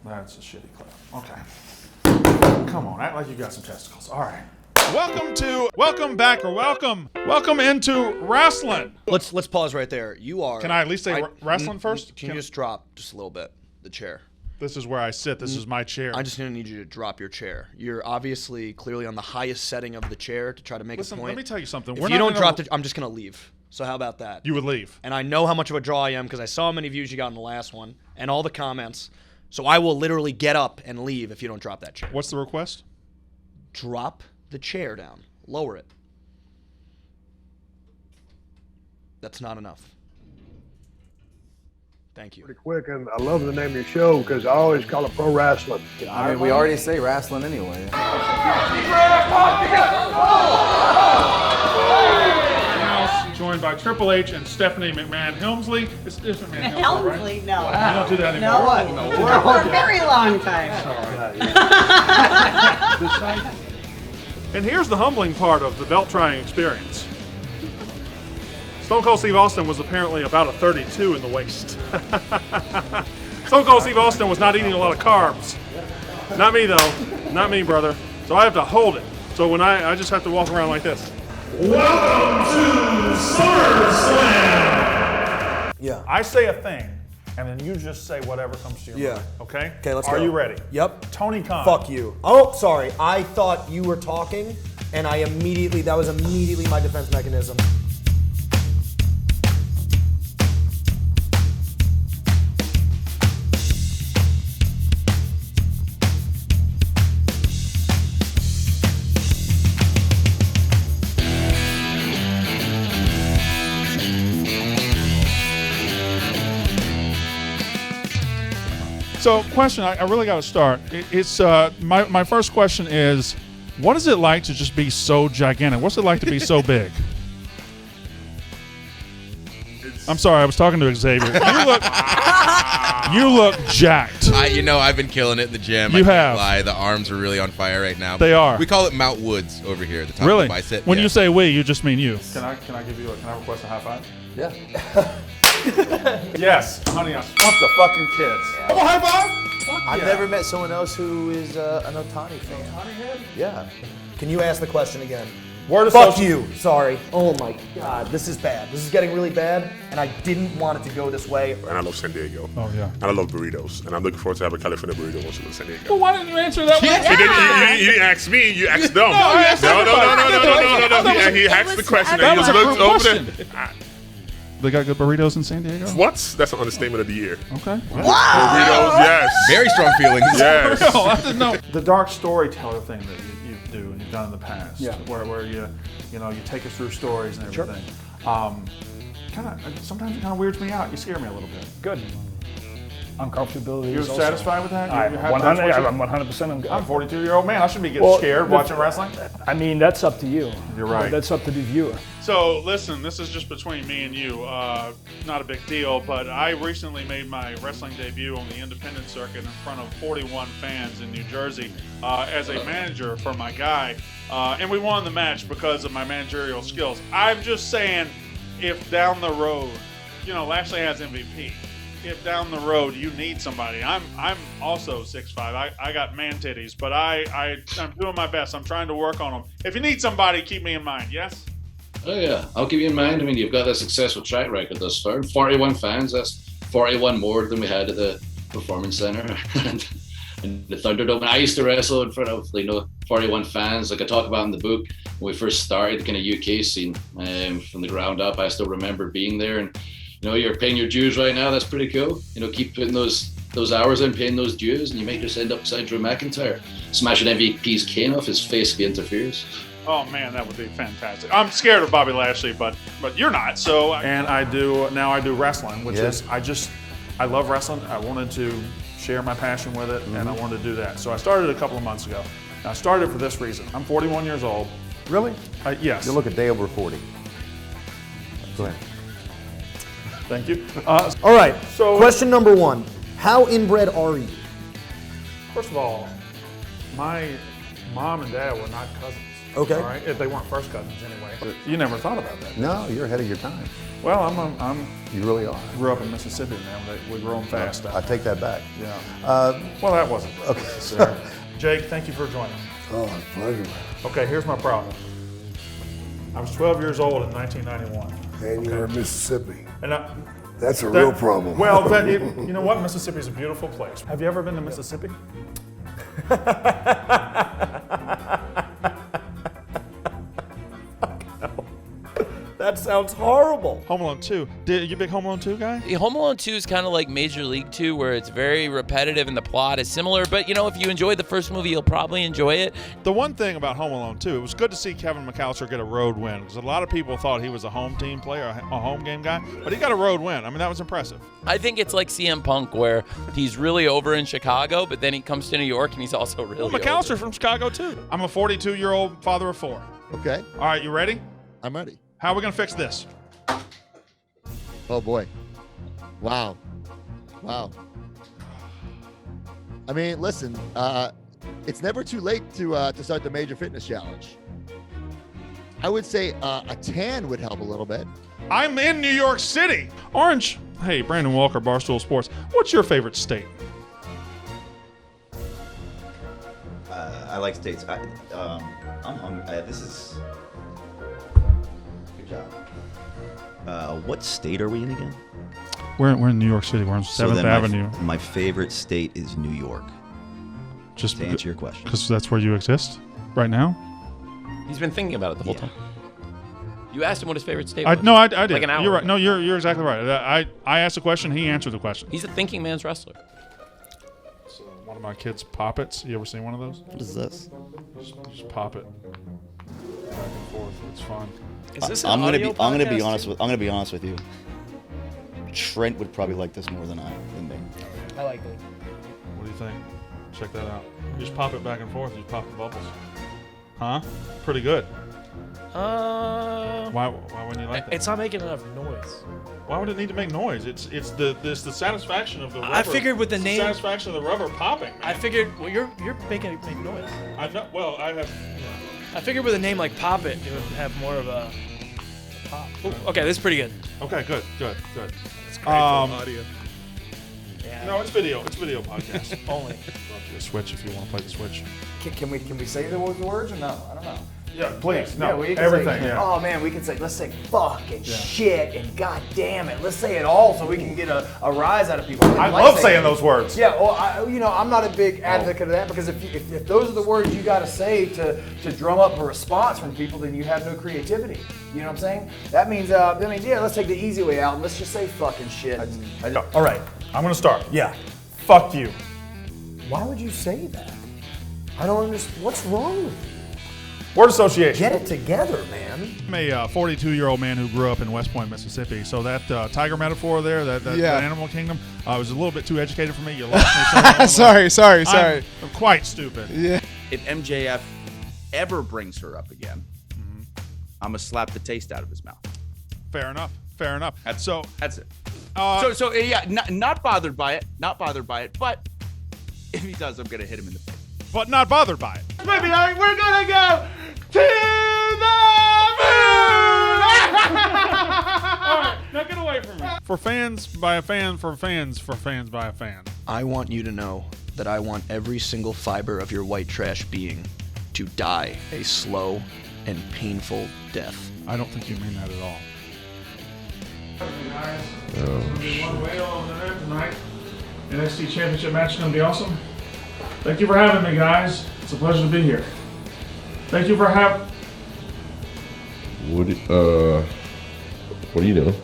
That's a shitty clap. Okay. Come on, act like you got some testicles. All right. Welcome into Rasslin. Let's pause right there. You are. Can I at least say Rasslin first? Can you just drop just a little bit the chair? This is where I sit. This is my chair. I'm just gonna need you to drop your chair. You're obviously clearly on the highest setting of the chair to try to make a point. Let me tell you something. If you don't drop it, I'm just gonna leave. So how about that? You would leave. And I know how much of a draw I am because I saw how many views you got in the last one and all the comments. So I will literally get up and leave if you don't drop that chair. What's the request? Drop the chair down. Lower it. That's not enough. Thank you. Pretty quick, and I love the name of your show because I always call it pro wrestling. I mean, we already say wrestling anyway. Joined by Triple H and Stephanie McMahon Helmsley. It's McMahon Helmsley, right? No. You don't do that anymore. No. For a very long time. And here's the humbling part of the belt trying experience. Stone Cold Steve Austin was apparently about a 32 in the waist. Stone Cold Steve Austin was not eating a lot of carbs. Not me though. Not me, brother. So I have to hold it. So when I just have to walk around like this. Welcome to SummerSlam. Yeah. I say a thing, and then you just say whatever comes to your mind. Okay? Okay, let's go. Are you ready? Yep. Tony Khan. Fuck you. Oh, sorry. I thought you were talking, and that was immediately my defense mechanism. So, question, I really got to start. It's my first question is, what is it like to just be so gigantic? What's it like to be so big? I'm sorry, I was talking to Xavier. You look jacked. I've been killing it in the gym. You I have. Can't lie. The arms are really on fire right now. They are. We call it Mount Woods over here at the top Really? of the bicep. When yeah. you say we, you just mean you. Can I request a high five? Yeah. Yes, honey, I want the fucking kids. Oh, high five! I've never met someone else who is an Otani fan. Otani head? Yeah. Can you ask the question again? Word of Fuck you. Sorry. Oh my God, this is bad. This is getting really bad, and I didn't want it to go this way. And I love San Diego. Oh, yeah. And I love burritos. And I'm looking forward to have a California burrito once we go to San Diego. Well, why didn't you answer that one? You didn't ask me, you asked them. No, I asked everybody. No. He asked the question That and was he a looked group over question. there. They got good burritos in San Diego? What? That's an understatement of the year. Okay. Burritos, yes. Very strong feelings. Yes. No, I didn't know. The dark storyteller thing that you do and you've done in the past, where you take us through stories and everything. Sometimes it kind of weirds me out. You scare me a little bit. Good. Uncomfortability. You're satisfied with that? I'm 100%. I'm a 42-year-old man. I shouldn't be getting scared watching wrestling. I mean, that's up to you. You're right. That's up to the viewer. So, listen, this is just between me and you. Not a big deal, but I recently made my wrestling debut on the independent circuit in front of 41 fans in New Jersey as a manager for my guy. And we won the match because of my managerial skills. I'm just saying, if down the road, Lashley has MVP. If down the road you need somebody, I'm also 6'5". I got man titties, but I'm doing my best. I'm trying to work on them. If you need somebody, keep me in mind. Yes. Oh yeah, I'll keep you in mind. I mean, you've got a successful track record thus far. 41 fans. That's 41 more than we had at the Performance Center and the Thunderdome. And I used to wrestle in front of 41 fans. Like I talk about in the book, when we first started the kind of UK scene from the ground up. I still remember being there and. You're paying your dues right now. That's pretty cool. Keep putting those hours in, paying those dues, and you might just end up beside Drew McIntyre, smashing MVP's cane off his face if he interferes. Oh man, that would be fantastic. I'm scared of Bobby Lashley, but you're not. So and I do wrestling, which is I love wrestling. I wanted to share my passion with it, and I wanted to do that. So I started a couple of months ago. And I started for this reason. I'm 41 years old. Really? Yes. You look a day over 40. Go ahead. Thank you. All right. So, question number one: how inbred are you? First of all, my mom and dad were not cousins. Okay. All right, if they weren't first cousins anyway. But you never thought about that. No, you're ahead of your time. Well, I'm You really are. grew up in Mississippi, man. We grow them fast. I take that back. Yeah. Well, that wasn't necessary. Jake, thank you for joining. Oh, it's a pleasure. Okay, here's my problem. I was 12 years old in 1991. And you're in Mississippi. And That's a real problem. Well, you know what? Mississippi is a beautiful place. Have you ever been to Mississippi? That sounds horrible. Home Alone 2. You a big Home Alone 2 guy? Home Alone 2 is kind of like Major League 2, where it's very repetitive and the plot is similar. But, you know, if you enjoyed the first movie, you'll probably enjoy it. The one thing about Home Alone 2, it was good to see Kevin McAllister get a road win, because a lot of people thought he was a home team player, a home game guy, but he got a road win. I mean, that was impressive. I think it's like CM Punk, where he's really over in Chicago, but then he comes to New York and he's also really McAllister's over. from Chicago, too. I'm a 42-year-old father of 4. Okay. All right, you ready? I'm ready. How are we going to fix this? Oh boy. Wow. I mean, listen, it's never too late to start the Major Fitness Challenge. I would say a tan would help a little bit. I'm in New York City. Orange. Hey, Brandon Walker, Barstool Sports. What's your favorite state? I like states. I'm hungry. This is good job. What state are we in again? We're in New York City. We're on 7th Avenue. My favorite state is New York. Just to answer your question. Because that's where you exist right now? He's been thinking about it the whole time. You asked him what his favorite state was. No, I did. Like an hour You're right. ago. No, you're exactly right. I asked the question. He answered the question. He's a thinking man's wrestler. It's one of my kids' poppets. You ever seen one of those? What is this? Just pop it back and forth. It's fun. Is this I'm gonna be podcast? I'm gonna be honest with you. Trent would probably like this more than me. I like it. What do you think? Check that out. You just pop it back and forth. You pop the bubbles. Huh? Pretty good. Why wouldn't you like that? It's not making enough noise. Why would it need to make noise? It's the satisfaction of the rubber. I figured with the it's name, the satisfaction of the rubber popping. Man. I figured, well, you're making it make noise. I figured with a name like Pop It, it would have more of a pop. Ooh, okay, this is pretty good. Okay, good. It's great for audio. Yeah. No, it's video. It's video podcast. Only. A Switch if you want to play the Switch. Can we say the words or no? I don't know. Yeah, please. No, Yeah, we can everything. say, Yeah. Oh man, we can say, let's say fuck and shit and god damn it. Let's say it all so we can get a rise out of people. I love saying those words. Yeah, well, I'm not a big advocate of that because if those are the words you got to say to drum up a response from people, then you have no creativity. You know what I'm saying? That means, let's take the easy way out and let's just say fucking shit. All right, I'm gonna start. Yeah. Fuck you. Why would you say that? I don't understand. What's wrong with you? Word association. Get it together, man. I'm a 42-year-old man who grew up in West Point, Mississippi. So that tiger metaphor there, that animal kingdom, was a little bit too educated for me. You lost me. Sorry. I'm quite stupid. Yeah. If MJF ever brings her up again, I'm gonna slap the taste out of his mouth. Fair enough. That's it. Not bothered by it. But if he does, I'm gonna hit him in the face. But not bothered by it. Baby, we're gonna go to the All right, now get away from me. For fans by a fan, for fans by a fan. I want you to know that I want every single fiber of your white trash being to die a slow and painful death. I don't think you mean that at all. One way over there tonight. NXT Championship match is going to be awesome. Thank you for having me, guys. It's a pleasure to be here. Thank you for having. What are you doing?